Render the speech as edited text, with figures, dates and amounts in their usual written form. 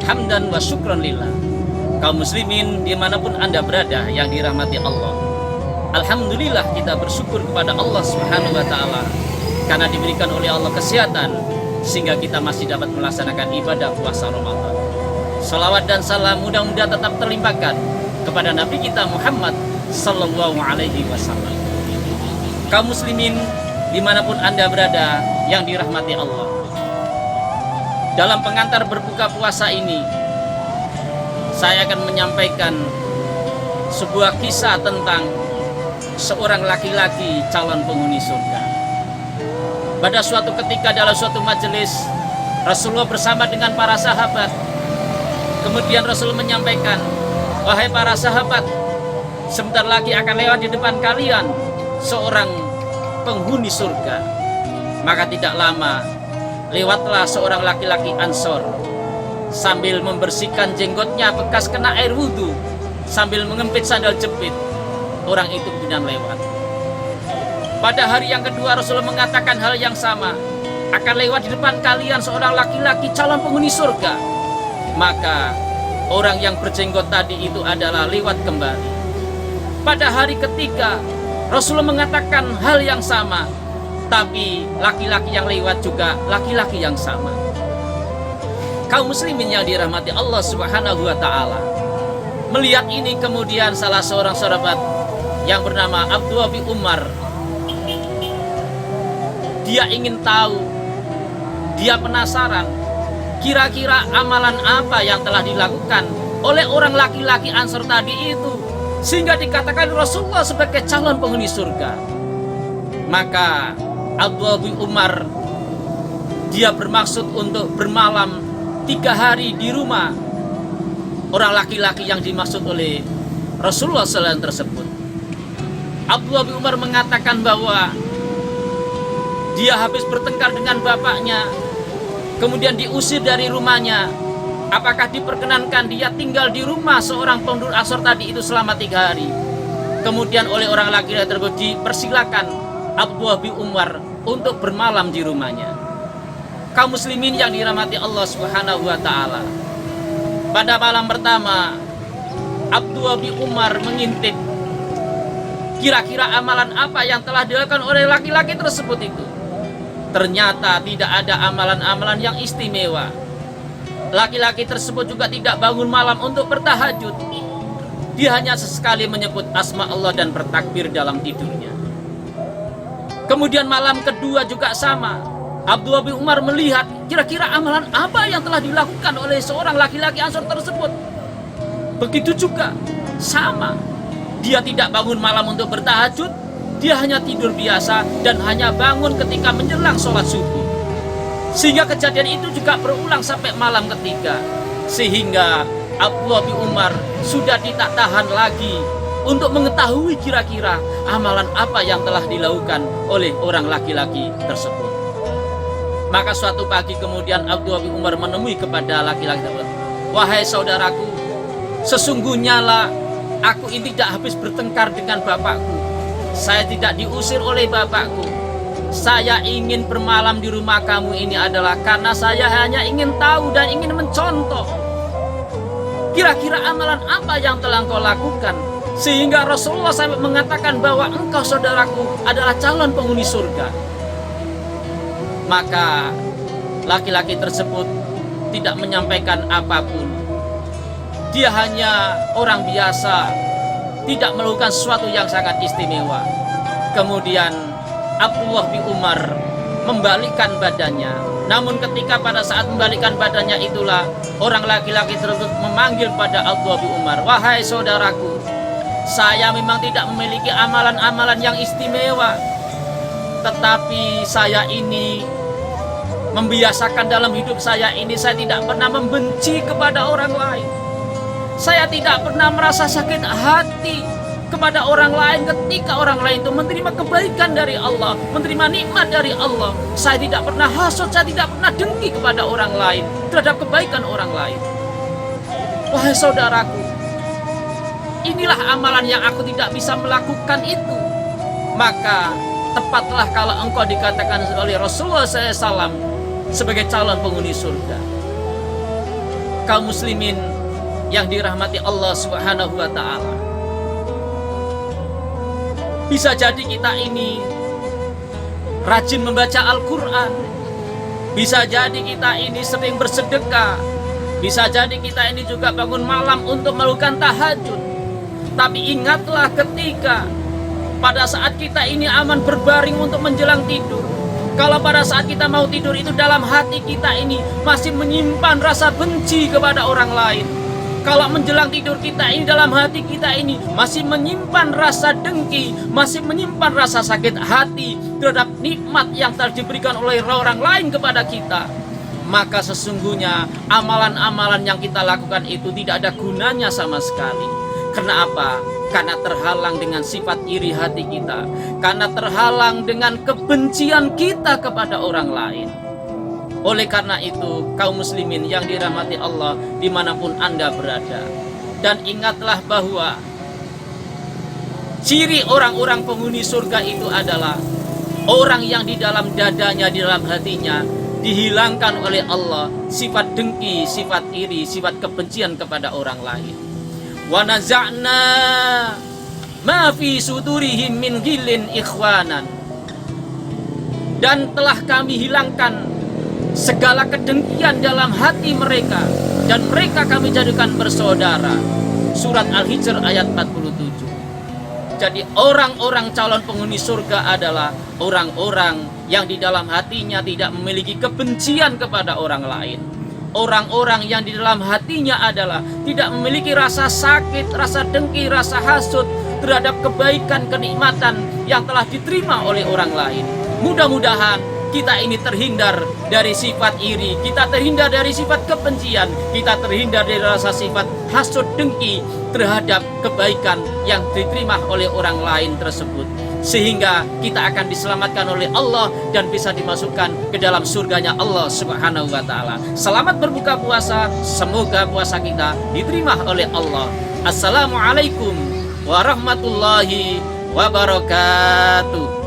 hamdan wa syukran lillah. Kaum muslimin dimanapun anda berada yang dirahmati Allah, alhamdulillah kita bersyukur kepada Allah Subhanahu wa ta'ala karena diberikan oleh Allah kesehatan sehingga kita masih dapat melaksanakan ibadah puasa Ramadan. Salawat dan salam mudah-mudahan tetap terlimpahkan kepada Nabi kita Muhammad sallallahu alaihi wasallam. Kaum muslimin dimanapun anda berada yang dirahmati Allah, dalam pengantar berbuka puasa ini saya akan menyampaikan sebuah kisah tentang seorang laki-laki calon penghuni surga. Pada suatu ketika dalam suatu majelis, Rasulullah bersama dengan para sahabat. Kemudian Rasul menyampaikan, wahai para sahabat, sebentar lagi akan lewat di depan kalian seorang penghuni surga. Maka tidak lama lewatlah seorang laki-laki Ansor sambil membersihkan jenggotnya bekas kena air wudhu, sambil mengempit sandal jepit. Orang itu kemudian lewat. Pada hari yang kedua Rasulullah mengatakan hal yang sama, akan lewat di depan kalian seorang laki-laki calon penghuni surga. Maka orang yang berjenggot tadi itu adalah lewat kembali. Pada hari ketiga Rasulullah mengatakan hal yang sama, tapi laki-laki yang lewat juga laki-laki yang sama. Kaum muslimin yang dirahmati Allah Subhanahu wa ta'ala, melihat ini kemudian salah seorang sahabat yang bernama Abdullah bin Umar, dia ingin tahu, dia penasaran kira-kira amalan apa yang telah dilakukan oleh orang laki-laki Ansor tadi itu sehingga dikatakan Rasulullah sebagai calon penghuni surga. Maka Abdullah bin Umar dia bermaksud untuk bermalam 3 hari di rumah orang laki-laki yang dimaksud oleh Rasulullah SAW tersebut. Abdullah bin Umar mengatakan bahwa dia habis bertengkar dengan bapaknya, kemudian diusir dari rumahnya. Apakah diperkenankan dia tinggal di rumah seorang penduduk Ansor tadi itu selama 3 hari? Kemudian oleh orang laki-laki tersebut dipersilakan Abdullah bin Umar untuk bermalam di rumahnya. Kaum muslimin yang dirahmati Allah Subhanahu wa ta'ala, pada malam pertama Abdullah bin Umar mengintip kira-kira amalan apa yang telah dilakukan oleh laki-laki tersebut itu. Ternyata tidak ada amalan-amalan yang istimewa. Laki-laki tersebut juga tidak bangun malam untuk bertahajud. Dia hanya sesekali menyebut asma Allah dan bertakbir dalam tidurnya. Kemudian malam kedua juga sama. Abdullah bin Umar melihat kira-kira amalan apa yang telah dilakukan oleh seorang laki-laki Ansor tersebut. Begitu juga, sama. Dia tidak bangun malam untuk bertahajud, dia hanya tidur biasa dan hanya bangun ketika menjelang sholat subuh. Sehingga kejadian itu juga berulang sampai malam ketiga. Sehingga Abdullah bin Umar sudah tidak tahan lagi untuk mengetahui kira-kira amalan apa yang telah dilakukan oleh orang laki-laki tersebut. Maka suatu pagi kemudian Abdullah bin Umar menemui kepada laki-laki tersebut, wahai saudaraku, sesungguhnya lah aku ini tidak habis bertengkar dengan bapakku. Saya tidak diusir oleh bapakku. Saya ingin bermalam di rumah kamu ini adalah karena saya hanya ingin tahu dan ingin mencontoh kira-kira amalan apa yang telah engkau lakukan sehingga Rasulullah sampai mengatakan bahwa engkau saudaraku adalah calon penghuni surga. Maka laki-laki tersebut tidak menyampaikan apapun. Dia hanya orang biasa, tidak melakukan sesuatu yang sangat istimewa. Kemudian Abdullah bin Umar membalikkan badannya. Namun ketika pada saat membalikkan badannya itulah orang laki-laki tersebut memanggil pada Abdullah bin Umar, wahai saudaraku, saya memang tidak memiliki amalan-amalan yang istimewa, tetapi saya ini membiasakan dalam hidup saya ini, saya tidak pernah membenci kepada orang lain. Saya tidak pernah merasa sakit hati kepada orang lain ketika orang lain itu menerima kebaikan dari Allah, menerima nikmat dari Allah. Saya tidak pernah hasut, saya tidak pernah dengki kepada orang lain terhadap kebaikan orang lain. Wahai saudaraku, inilah amalan yang aku tidak bisa melakukan itu. Maka tepatlah kalau engkau dikatakan oleh Rasulullah SAW sebagai calon penghuni surga. kaum muslimin yang dirahmati Allah Subhanahu wa taala. Bisa jadi kita ini rajin membaca Al-Qur'an. Bisa jadi kita ini sering bersedekah. Bisa jadi kita ini juga bangun malam untuk melakukan tahajud. Tapi ingatlah ketika pada saat kita ini aman berbaring untuk menjelang tidur, kalau pada saat kita mau tidur itu dalam hati kita ini masih menyimpan rasa benci kepada orang lain. Kalau menjelang tidur kita ini dalam hati kita ini masih menyimpan rasa dengki, masih menyimpan rasa sakit hati terhadap nikmat yang telah diberikan oleh orang lain kepada kita, maka sesungguhnya amalan-amalan yang kita lakukan itu tidak ada gunanya sama sekali. Karena apa? Karena terhalang dengan sifat iri hati kita, karena terhalang dengan kebencian kita kepada orang lain. Oleh karena itu, kaum muslimin yang dirahmati Allah dimanapun Anda berada, dan ingatlah bahwa ciri orang-orang penghuni surga itu adalah orang yang di dalam dadanya, di dalam hatinya dihilangkan oleh Allah sifat dengki, sifat iri, sifat kebencian kepada orang lain. Wa naza'na ma fi sudurihim min ghillin ikhwanan, dan telah kami hilangkan segala kedengkian dalam hati mereka, dan mereka kami jadikan bersaudara. Surat Al-Hijr ayat 47. Jadi orang-orang calon penghuni surga adalah orang-orang yang di dalam hatinya tidak memiliki kebencian kepada orang lain. Orang-orang yang di dalam hatinya adalah tidak memiliki rasa sakit, rasa dengki, rasa hasut terhadap kebaikan, kenikmatan yang telah diterima oleh orang lain. Mudah-mudahan kita ini terhindar dari sifat iri, kita terhindar dari sifat kebencian, kita terhindar dari rasa sifat hasut dengki terhadap kebaikan yang diterima oleh orang lain tersebut, sehingga kita akan diselamatkan oleh Allah dan bisa dimasukkan ke dalam surganya Allah Subhanahu wa taala. Selamat berbuka puasa, semoga puasa kita diterima oleh Allah. Assalamualaikum warahmatullahi wabarakatuh.